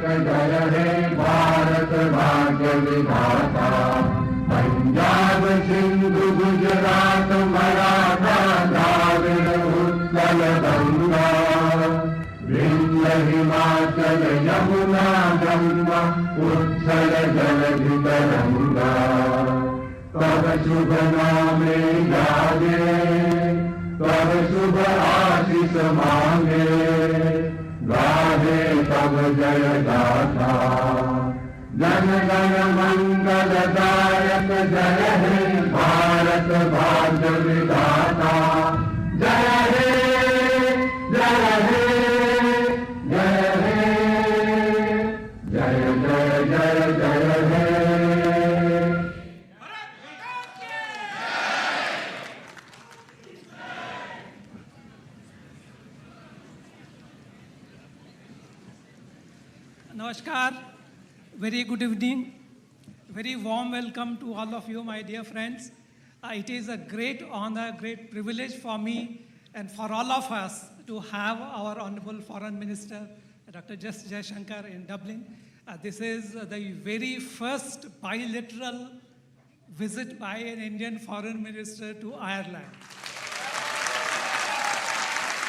जय हे भारत भाग्य विधाता। पंजाब सिंधु गुजरात मराठा द्राविड़ उत्कल गंगा, विंध्य हिमाचल यमुना गंगा उत्कल जलधि तरंगा। तब शुभ नामे जागे, तब शुभ आशीष मांगे, गाहे तब जय गाथा। जन गण मंगलदायक जय हे भारत भाग्य विधाता। जय हे जय हे जय हे जय जय जय जय हे। Namaskar, very good evening, very warm welcome to all of you, my dear friends. It is a great honor, great privilege for me and for all of us to have our Honorable Foreign Minister, Dr. Jayashanker in Dublin. This is the very first bilateral visit by an Indian Foreign Minister to Ireland.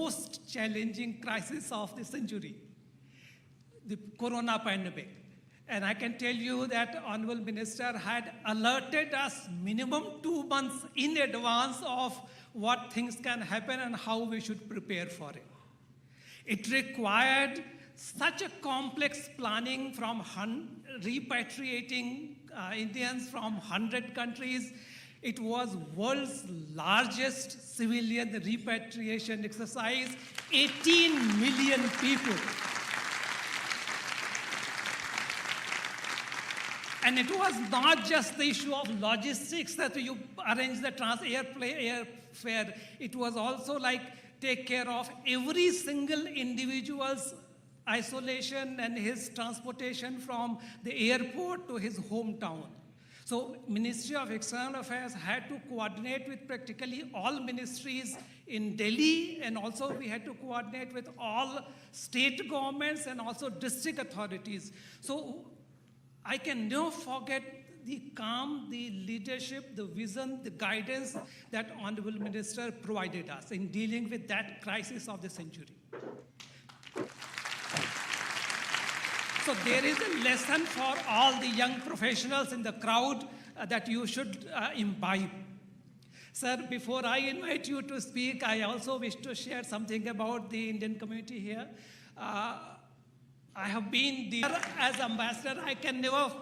Most challenging crisis of the century, the corona pandemic. And I can tell you that Honorable Minister had alerted us minimum 2 months in advance of what things can happen and how we should prepare for it. It required such a complex planning from repatriating Indians from 100 countries. It was world's largest civilian repatriation exercise, 18 million people. And it was not just the issue of logistics that you arrange the airfare. It was also like take care of every single individual's isolation and his transportation from the airport to his hometown. So Ministry of External Affairs had to coordinate with practically all ministries in Delhi, and also we had to coordinate with all state governments and also district authorities. So I can never forget the calm, the leadership, the vision, the guidance that Honorable Minister provided us in dealing with that crisis of the century. So there is a lesson for all the young professionals in the crowd that you should imbibe. Sir, before I invite you to speak, I also wish to share something about the Indian community here. I have been there as ambassador. I can never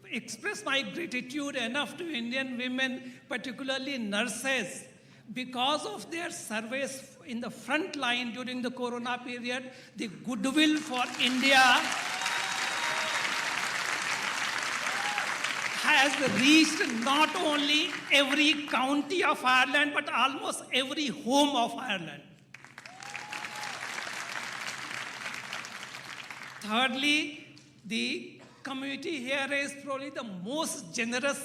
express my gratitude enough to Indian women, particularly nurses, because of their service in the front line during the corona period. The goodwill for India has reached not only every county of Ireland, but almost every home of Ireland. Thirdly, the community here is probably the most generous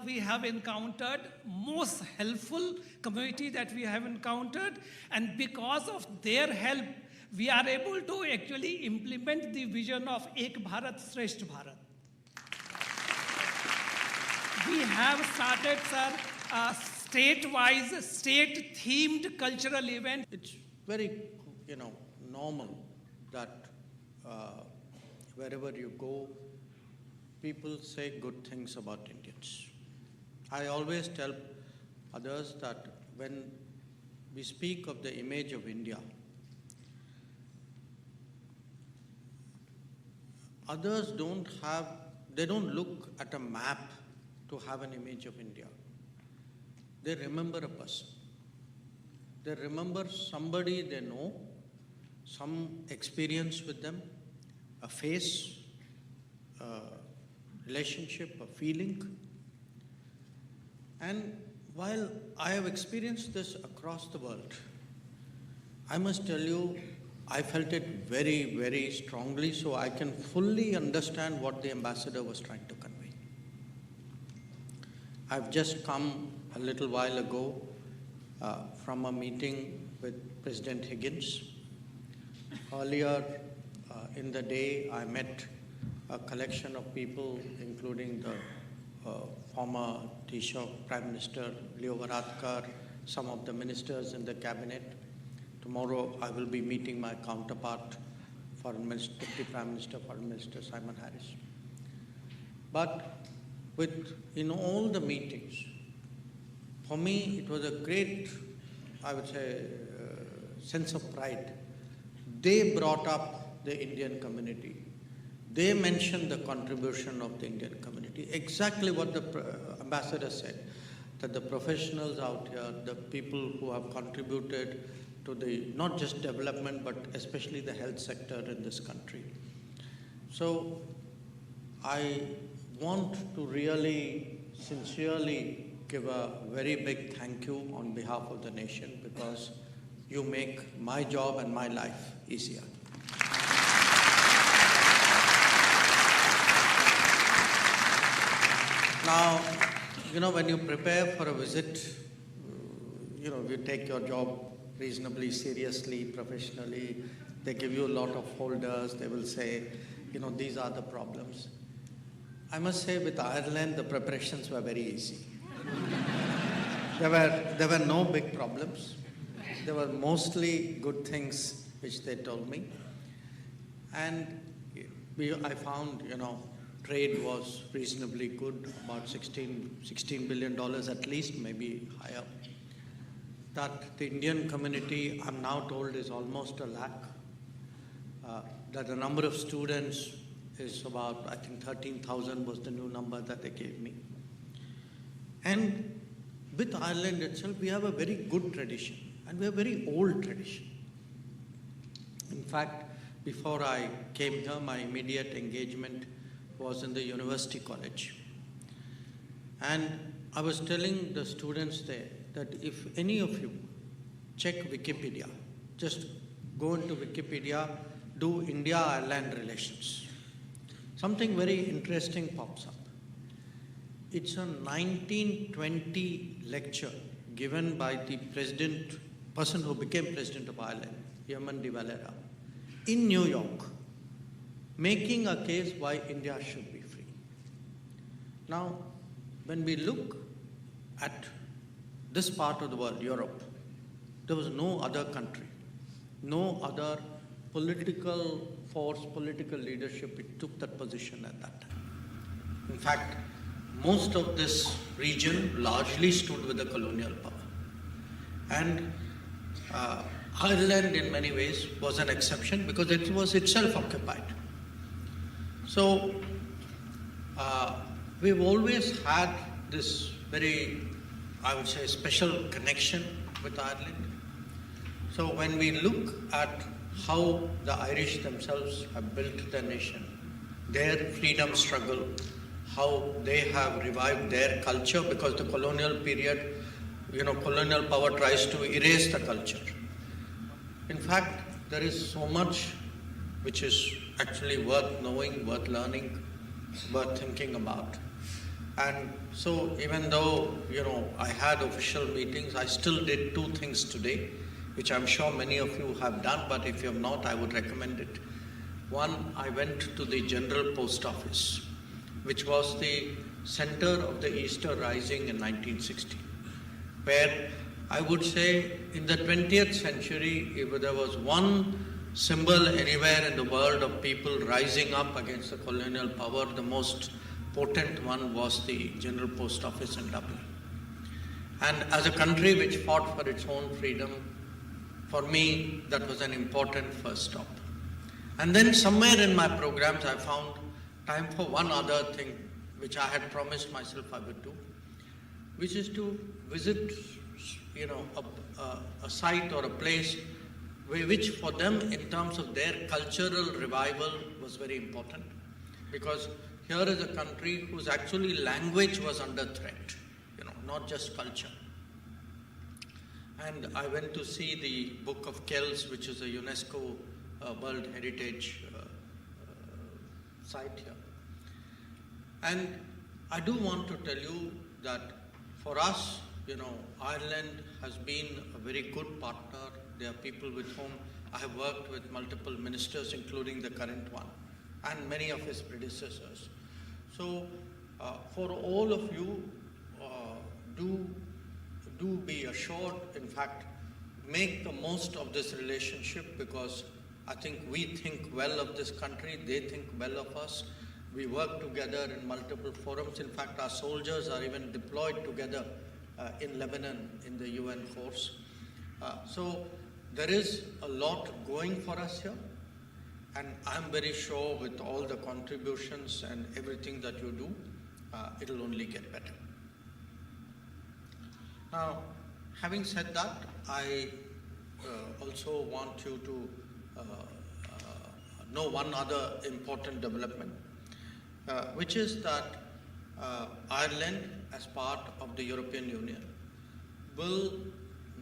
we have encountered, most helpful community that we have encountered, and because of their help, we are able to actually implement the vision of Ek Bharat, Shresth Bharat. We have started, sir, a state-wise, state-themed cultural event. It's very, normal that wherever you go, people say good things about Indians. I always tell others that when we speak of the image of India, others don't look at a map to have an image of India. They remember a person. They remember somebody they know, some experience with them, a face, a relationship, a feeling. And while I have experienced this across the world, I must tell you, I felt it very, very strongly, so I can fully understand what the ambassador was trying to convey. I've just come a little while ago from a meeting with President Higgins. Earlier in the day I met a collection of people, including the former Taoiseach Prime Minister Leo Varadkar, some of the ministers in the cabinet. Tomorrow I will be meeting my counterpart, Deputy Prime Minister, Foreign Minister Simon Harris. But in all the meetings, for me it was a great, I would say, sense of pride. They brought up the Indian community. They mentioned the contribution of the Indian community. Exactly what the ambassador said, that the professionals out here, the people who have contributed to the not just development but especially the health sector in this country. So I want to really sincerely give a very big thank you on behalf of the nation, because you make my job and my life easier. Now, when you prepare for a visit, you take your job reasonably seriously, professionally. They give you a lot of folders. They will say, these are the problems. I must say, with Ireland, the preparations were very easy. There were no big problems. There were mostly good things which they told me. And I found, trade was reasonably good, about $16 billion at least, maybe higher. That the Indian community, I'm now told, is almost 1 lakh. That the number of students is about, I think 13,000 was the new number that they gave me. And with Ireland itself, we have a very good tradition, and we have a very old tradition. In fact, before I came here, my immediate engagement was in the university college. And I was telling the students there that if any of you check Wikipedia, just go into Wikipedia, do India-Ireland relations. Something very interesting pops up. It's a 1920 lecture given by the person who became president of Ireland, Yemen de Valera, in New York, making a case why India should be free. Now, when we look at this part of the world, Europe, there was no other country, no other political force, political leadership which took that position at that time. In fact, most of this region largely stood with the colonial power. And Ireland, in many ways, was an exception because it was itself occupied. So, we've always had this very, I would say, special connection with Ireland. So when we look at how the Irish themselves have built their nation, their freedom struggle, how they have revived their culture, because the colonial period, colonial power tries to erase the culture. In fact, there is so much which is actually worth knowing, worth learning, worth thinking about. And so even though, I had official meetings, I still did 2 things today, which I'm sure many of you have done, but if you have not, I would recommend it. One, I went to the General Post Office, which was the center of the Easter Rising in 1960, where I would say in the 20th century, if there was one symbol anywhere in the world of people rising up against the colonial power, the most potent one was the General Post Office in Dublin. And as a country which fought for its own freedom, for me, that was an important first stop. And then somewhere in my programs, I found time for one other thing, which I had promised myself I would do, which is to visit, a site or a place which for them, in terms of their cultural revival, was very important. Because here is a country whose actually language was under threat, not just culture. And I went to see the Book of Kells, which is a UNESCO World Heritage site here. And I do want to tell you that for us, Ireland has been a very good partner. There are people with whom I have worked with multiple ministers, including the current one, and many of his predecessors. So, for all of you, do be assured, in fact, make the most of this relationship, because I think we think well of this country, they think well of us. We work together in multiple forums. In fact, our soldiers are even deployed together in Lebanon in the UN force. So there is a lot going for us here, and I'm very sure with all the contributions and everything that you do, it'll only get better. Now, having said that, I also want you to know one other important development, which is that Ireland, as part of the European Union, will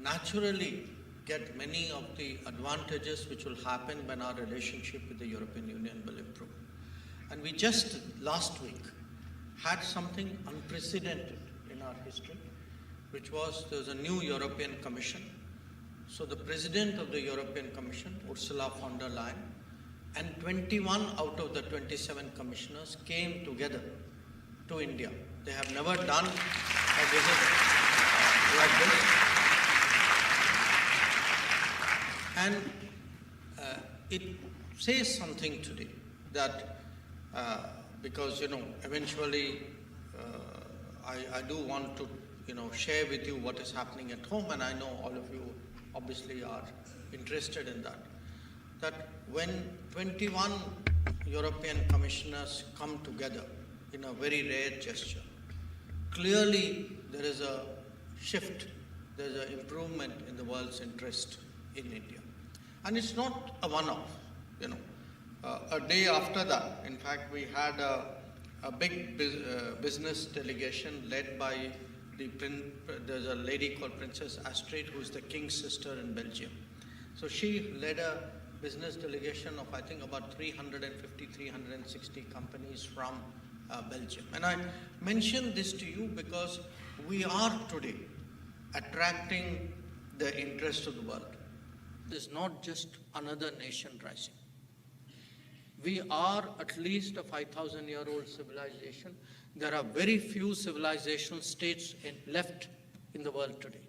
naturally get many of the advantages which will happen when our relationship with the European Union will improve. And we just last week had something unprecedented in our history, which was there's a new European Commission. So the President of the European Commission, Ursula von der Leyen, and 21 out of the 27 commissioners came together to India. They have never done a visit like this. And it says something today that, because, eventually I do want to, share with you what is happening at home, and I know all of you obviously are interested in that. That when 21 European commissioners come together in a very rare gesture, clearly there is a shift, there is an improvement in the world's interest in India. And it's not a one-off, A day after that, in fact, we had a big business delegation led by there's a lady called Princess Astrid, who is the king's sister in Belgium. So she led a business delegation of, I think, about 350, 360 companies from Belgium. And I mention this to you because we are today attracting the interest of the world. This is not just another nation rising. We are at least a 5,000-year-old civilization. There are very few civilizational states left in the world today.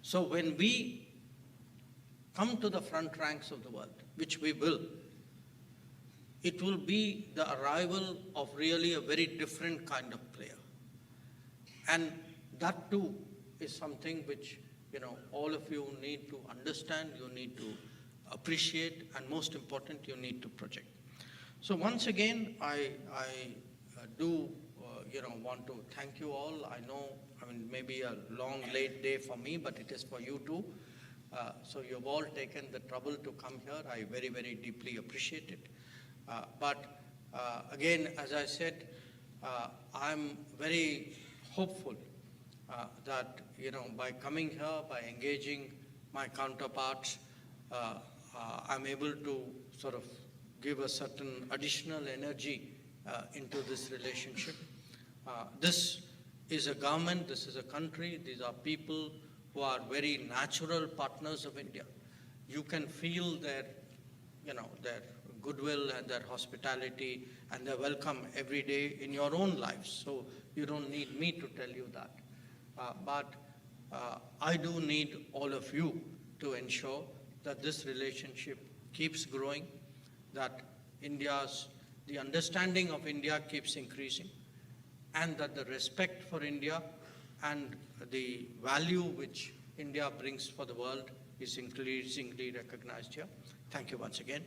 So when we come to the front ranks of the world, which we will, it will be the arrival of really a very different kind of player. And that too is something which, all of you need to understand, you need to appreciate, and most important, you need to project. So once again, I do want to thank you all. I know, maybe a long, late day for me, but it is for you too. So you've all taken the trouble to come here. I very, very deeply appreciate it. But again, as I said, I'm very hopeful that, by coming here, by engaging my counterparts, I'm able to sort of give a certain additional energy into this relationship. This is a government, this is a country, these are people who are very natural partners of India. You can feel their goodwill and their hospitality and their welcome every day in your own lives. So you don't need me to tell you that. But I do need all of you to ensure that this relationship keeps growing, that the understanding of India keeps increasing, and that the respect for India and the value which India brings for the world is increasingly recognized here. Thank you once again.